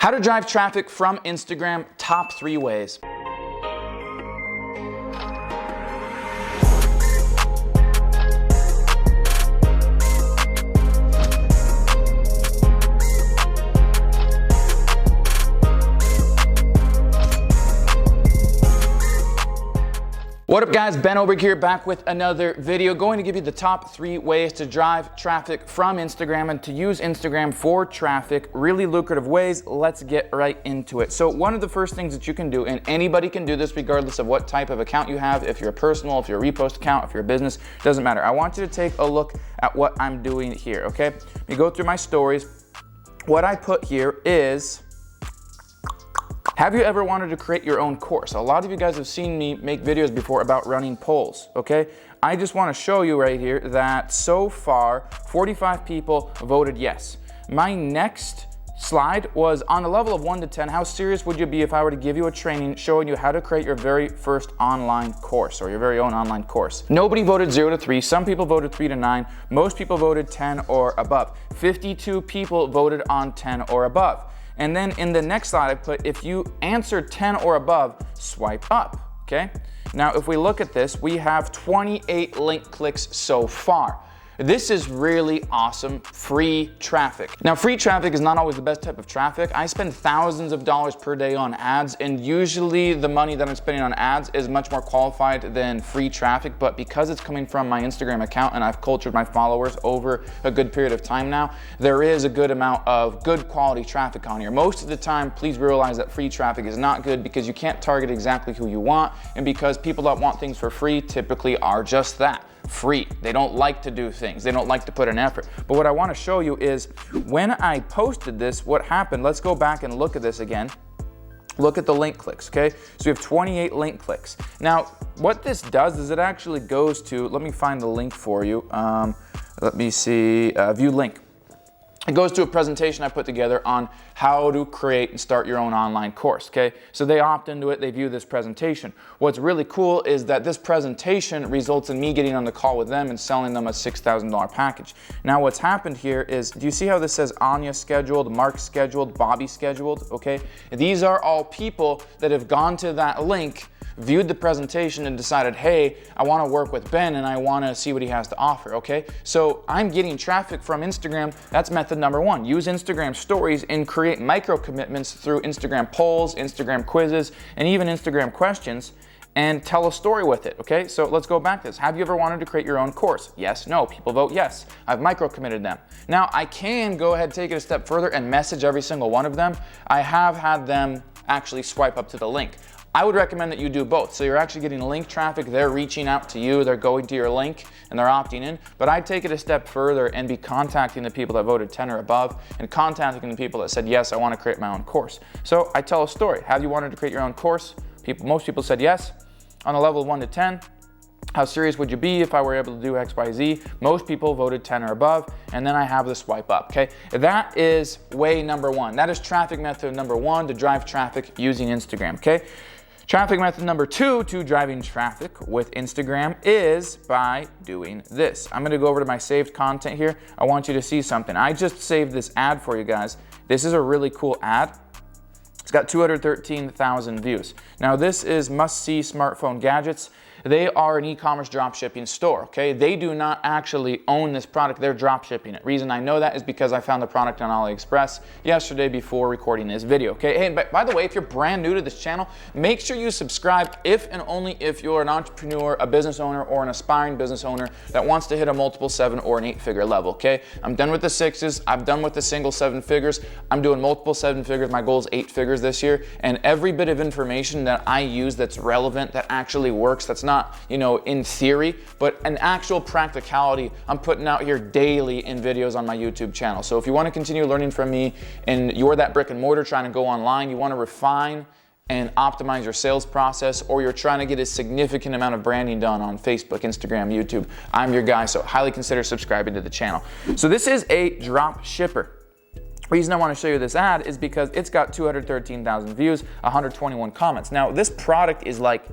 How to drive traffic from Instagram, top 3 ways. What up guys, Ben Oberg here, back with another video, going to give you the top 3 ways to drive traffic from Instagram and to use Instagram for traffic, really lucrative ways. Let's get right into it. So one of the first things that you can do, and anybody can do this regardless of what type of account you have, if you're a personal, if you're a repost account, if you're a business, doesn't matter. I want you to take a look at what I'm doing here, okay? Let me go through my stories. What I put here is, have you ever wanted to create your own course? A lot of you guys have seen me make videos before about running polls, okay? I just want to show you right here that so far, 45 people voted yes. My next slide was on a level of 1 to 10, how serious would you be if I were to give you a training showing you how to create your very first online course or your very own online course? Nobody voted 0 to 3. Some people voted 3 to 9. Most people voted 10 or above. 52 people voted on 10 or above. And then in the next slide I put, if you answer 10 or above, swipe up, okay? Now if we look at this, we have 28 link clicks so far. This is really awesome free traffic. Now free traffic is not always the best type of traffic. I spend thousands of dollars per day on ads, and usually the money that I'm spending on ads is much more qualified than free traffic, but because it's coming from my Instagram account and I've cultured my followers over a good period of time now, there is a good amount of good quality traffic on here. Most of the time, please realize that free traffic is not good because you can't target exactly who you want, and because people that want things for free typically are just that. Free. They don't like to do things. They don't like to put in effort. But what I want to show you is when I posted this, what happened. Let's go back and look at this again. Look at the link clicks, okay? So we have 28 link clicks. Now, what this does is it actually goes to, let me find the link for you. Let me see, view link. It goes to a presentation I put together on how to create and start your own online course, okay? So they opt into it, they view this presentation. What's really cool is that this presentation results in me getting on the call with them and selling them a $6,000 package. Now what's happened here is, do you see how this says Anya scheduled, Mark scheduled, Bobby scheduled, okay? These are all people that have gone to that link, viewed the presentation and decided, hey, I want to work with Ben and I want to see what he has to offer, okay? So I'm getting traffic from Instagram. That's method number 1. Use Instagram stories and create micro commitments through Instagram polls, Instagram quizzes, and even Instagram questions, and tell a story with it, okay? So let's go back to this. Have you ever wanted to create your own course? Yes, no, people vote yes. I've micro committed them. Now I can go ahead, take it a step further and message every single one of them. I have had them actually swipe up to the link. I would recommend that you do both. So you're actually getting link traffic, they're reaching out to you, they're going to your link and they're opting in. But I'd take it a step further and be contacting the people that voted 10 or above and contacting the people that said, yes, I want to create my own course. So I tell a story. Have you wanted to create your own course? Most people said yes. On a level of 1 to 10, how serious would you be if I were able to do X, Y, Z? Most people voted 10 or above, and then I have the swipe up, okay? That is way number 1. That is traffic method number 1 to drive traffic using Instagram, okay? Traffic method number 2 to driving traffic with Instagram is by doing this. I'm gonna go over to my saved content here. I want you to see something. I just saved this ad for you guys. This is a really cool ad. It's got 213,000 views. Now this is Must See Smartphone Gadgets. They are an e-commerce dropshipping store, okay? They do not actually own this product, they're dropshipping it. Reason I know that is because I found the product on AliExpress yesterday before recording this video, okay? Hey, by the way, if you're brand new to this channel, make sure you subscribe if and only if you're an entrepreneur, a business owner, or an aspiring business owner that wants to hit a multiple 7 or an 8-figure level, okay? I'm done with the 6s, I'm done with the single 7 figures, I'm doing multiple 7 figures, my goal is 8 figures this year, and every bit of information that I use that's relevant, that actually works, that's not, you know, in theory, but an actual practicality, I'm putting out here daily in videos on my YouTube channel. So if you want to continue learning from me and you're that brick and mortar trying to go online, you want to refine and optimize your sales process, or you're trying to get a significant amount of branding done on Facebook, Instagram, YouTube, I'm your guy, so highly consider subscribing to the channel. So this is a drop shipper. Reason I want to show you this ad is because it's got 213,000 views, 121 comments. Now this product is like,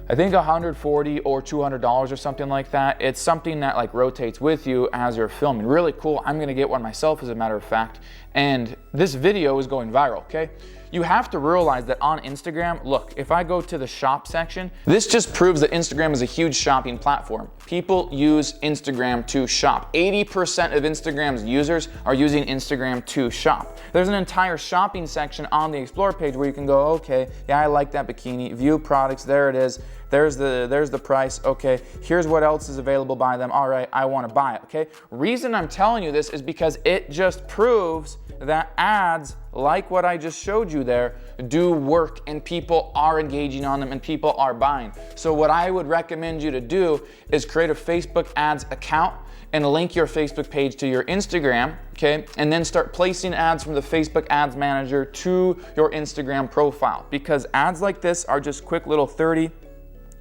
I think $140 or $200 or something like that. It's something that like rotates with you as you're filming. Really cool. I'm gonna get one myself as a matter of fact. and this video is going viral, okay? You have to realize that on Instagram, look, if I go to the shop section, this just proves that Instagram is a huge shopping platform. People use Instagram to shop. 80% of Instagram's users are using Instagram to shop. There's an entire shopping section on the Explore page where you can go, okay, yeah, I like that bikini, view products, there it is. There's the price, okay, here's what else is available by them, all right, I wanna buy it, okay? Reason I'm telling you this is because it just proves that ads like what I just showed you there do work, and people are engaging on them and people are buying. So what I would recommend you to do is create a Facebook ads account and link your Facebook page to your Instagram, okay? And then start placing ads from the Facebook ads manager to your Instagram profile, because ads like this are just quick little 30,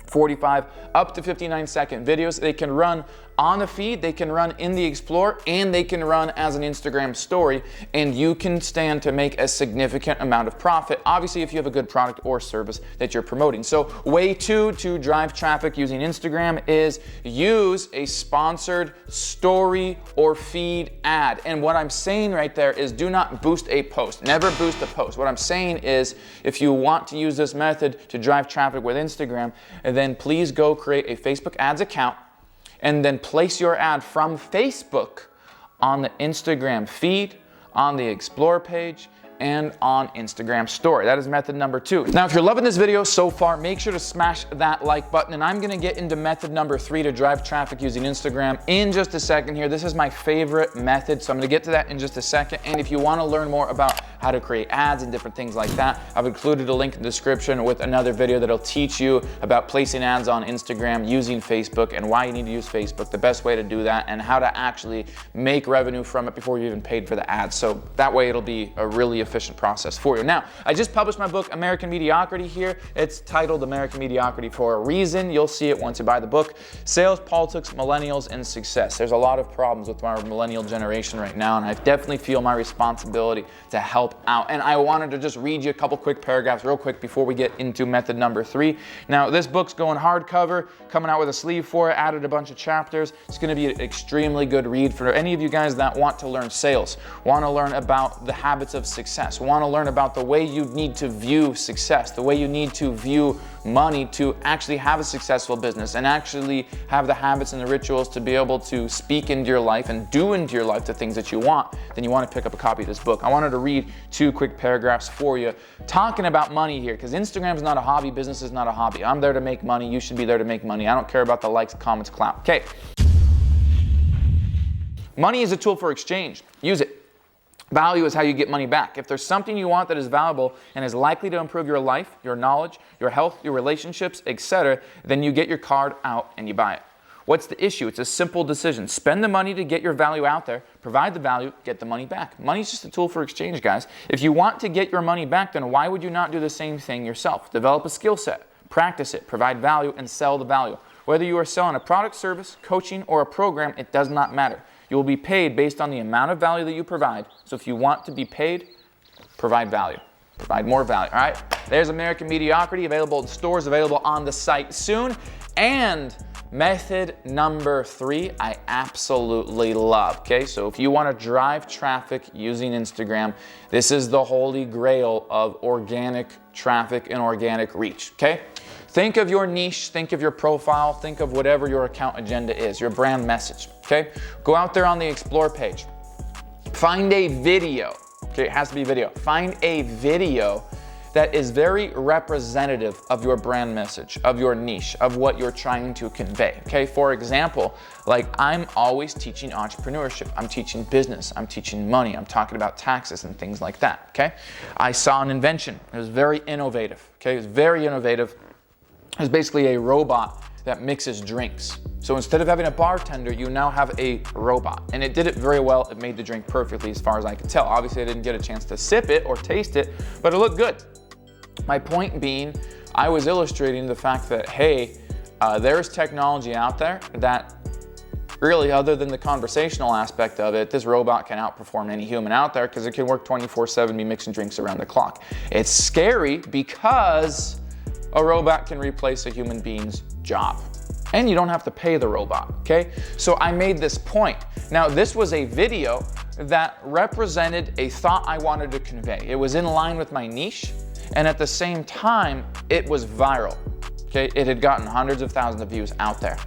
45, up to 59-second videos. They can run on the feed, they can run in the Explore, and they can run as an Instagram story, and you can stand to make a significant amount of profit, obviously if you have a good product or service that you're promoting. So way 2 to drive traffic using Instagram is use a sponsored story or feed ad. And what I'm saying right there is do not boost a post. Never boost a post. What I'm saying is if you want to use this method to drive traffic with Instagram, then please go create a Facebook ads account and then place your ad from Facebook on the Instagram feed, on the Explore page, and on Instagram story. That is method number 2. Now, if you're loving this video so far, make sure to smash that like button, and I'm gonna get into method number 3 to drive traffic using Instagram in just a second here. This is my favorite method, so I'm gonna get to that in just a second. And if you wanna learn more about how to create ads and different things like that, I've included a link in the description with another video that'll teach you about placing ads on Instagram using Facebook and why you need to use Facebook, the best way to do that, and how to actually make revenue from it before you even paid for the ads. So that way it'll be a really efficient process for you. Now, I just published my book, American Mediocrity here. It's titled American Mediocrity for a reason. You'll see it once you buy the book. Sales, politics, millennials, and success. There's a lot of problems with our millennial generation right now, and I definitely feel my responsibility to help out. And I wanted to just read you a couple quick paragraphs real quick before we get into method number 3. Now, this book's going hardcover, coming out with a sleeve for it, added a bunch of chapters. It's gonna be an extremely good read for any of you guys that want to learn sales, want to learn about the habits of success, want to learn about the way you need to view success, the way you need to view money to actually have a successful business and actually have the habits and the rituals to be able to speak into your life and do into your life the things that you want, then you want to pick up a copy of this book. I wanted to read 2 quick paragraphs for you talking about money here, because Instagram is not a hobby, business is not a hobby. I'm there to make money, you should be there to make money. I don't care about the likes, comments, clout. Okay. Money is a tool for exchange. Use it. Value is how you get money back. If there's something you want that is valuable and is likely to improve your life, your knowledge, your health, your relationships, etc., then you get your card out and you buy it. What's the issue? It's a simple decision. Spend the money to get your value out there, provide the value, get the money back. Money's just a tool for exchange, guys. If you want to get your money back, then why would you not do the same thing yourself? Develop a skill set, practice it, provide value, and sell the value. Whether you are selling a product, service, coaching, or a program, it does not matter. You will be paid based on the amount of value that you provide. So if you want to be paid, provide value. Provide more value, all right? There's American Mediocrity, available in stores, available on the site soon. And method number 3, I absolutely love, okay? So if you want to drive traffic using Instagram, this is the holy grail of organic traffic and organic reach, okay? Think of your niche, think of your profile, think of whatever your account agenda is, your brand message, okay? Go out there on the Explore page. Find a video, okay? It has to be video. Find a video that is very representative of your brand message, of your niche, of what you're trying to convey, okay? For example, like I'm always teaching entrepreneurship, I'm teaching business, I'm teaching money, I'm talking about taxes and things like that, okay? I saw an invention, it was very innovative, okay? It was very innovative. It's basically a robot that mixes drinks. So instead of having a bartender, you now have a robot. And it did it very well. It made the drink perfectly as far as I could tell. Obviously, I didn't get a chance to sip it or taste it, but it looked good. My point being, I was illustrating the fact that, hey, there's technology out there that really, other than the conversational aspect of it, this robot can outperform any human out there because it can work 24/7, be mixing drinks around the clock. It's scary because a robot can replace a human being's job. And you don't have to pay the robot, okay? So I made this point. Now, this was a video that represented a thought I wanted to convey. It was in line with my niche, and at the same time, it was viral. Okay, it had gotten hundreds of thousands of views out there.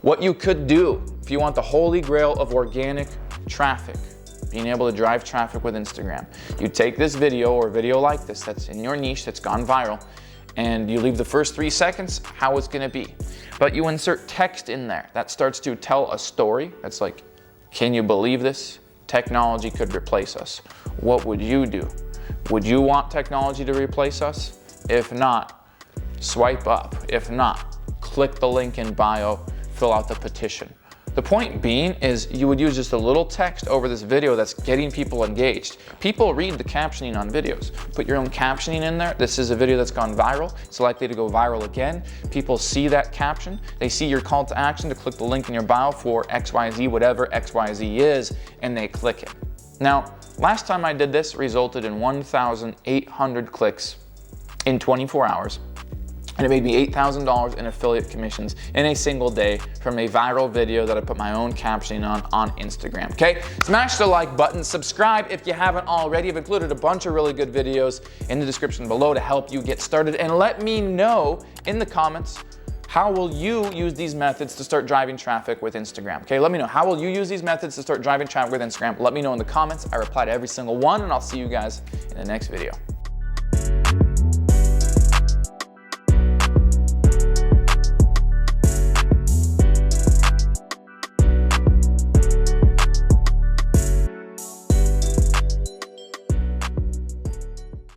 What you could do if you want the holy grail of organic traffic, being able to drive traffic with Instagram, you take this video or a video like this that's in your niche that's gone viral, and you leave the first 3 seconds how it's gonna be. But you insert text in there that starts to tell a story that's like, can you believe this? Technology could replace us. What would you do? Would you want technology to replace us? If not, swipe up. If not, click the link in bio, fill out the petition. The point being is you would use just a little text over this video that's getting people engaged. People read the captioning on videos. Put your own captioning in there. This is a video that's gone viral. It's likely to go viral again. People see that caption. They see your call to action to click the link in your bio for XYZ, whatever XYZ is, and they click it. Now, last time I did this resulted in 1,800 clicks in 24 hours. And it made me $8,000 in affiliate commissions in a single day from a viral video that I put my own captioning on Instagram, okay? Smash the like button, subscribe if you haven't already. I've included a bunch of really good videos in the description below to help you get started. And let me know in the comments, how will you use these methods to start driving traffic with Instagram? Okay, let me know. How will you use these methods to start driving traffic with Instagram? Let me know in the comments. I reply to every single one, and I'll see you guys in the next video.